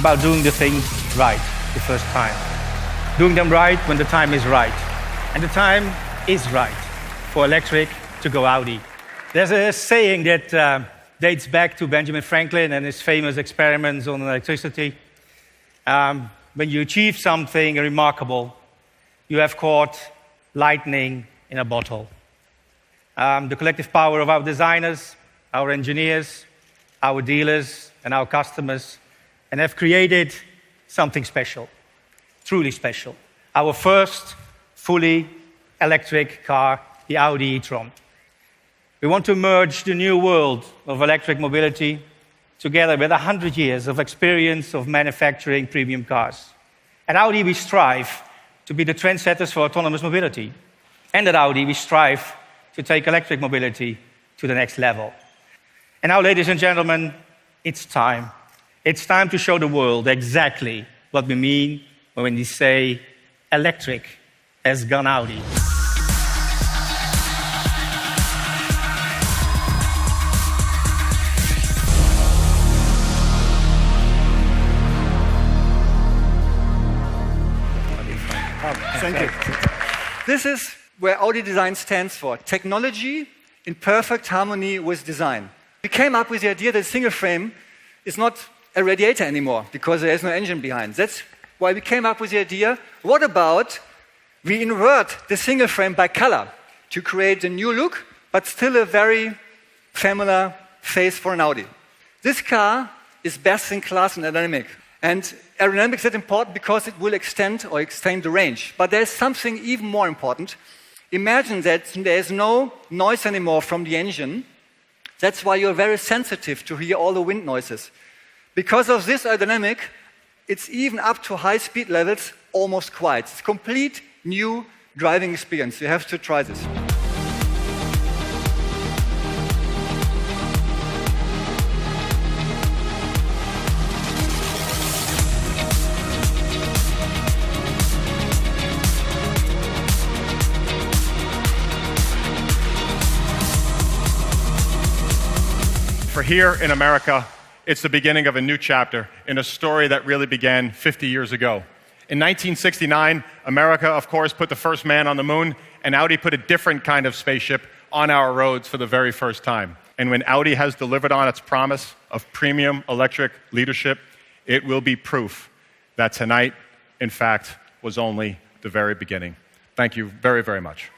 about doing the things right the first time. Doing them right when the time is right. And the time is right for electric to go Audi. There's a saying that dates back to Benjamin Franklin and his famous experiments on electricity. When you achieve something remarkable, you have caught lightning in a bottle. The collective power of our designers, our engineers, our dealers, and our customers, and have created something special, truly special. Our first fully electric car, the Audi e-tron. We want to merge the new world of electric mobility together with 100 years of experience of manufacturing premium cars. At Audi, we strive to be the trendsetters for autonomous mobility. And at Audi, we strive to take electric mobility to the next level. And now, ladies and gentlemen, it's time. It's time to show the world exactly what we mean when we say electric has gone Audi. Thank you. This is where Audi design stands for: technology in perfect harmony with design. We came up with the idea that single frame is not a radiator anymore because there is no engine behind. That's why we came up with the idea, what about we invert the single frame by color to create a new look, but still a very familiar face for an Audi. This car is best in class in aerodynamic. And aerodynamics is that important because it will extend the range. But there's something even more important. Imagine that there's no noise anymore from the engine. That's why you're very sensitive to hear all the wind noises. Because of this aerodynamic, it's even up to high speed levels almost quiet. It's a complete new driving experience. You have to try this. For here in America, it's the beginning of a new chapter in a story that really began 50 years ago. In 1969, America, of course, put the first man on the moon, and Audi put a different kind of spaceship on our roads for the very first time. And when Audi has delivered on its promise of premium electric leadership, it will be proof that tonight, in fact, was only the very beginning. Thank you very, very much.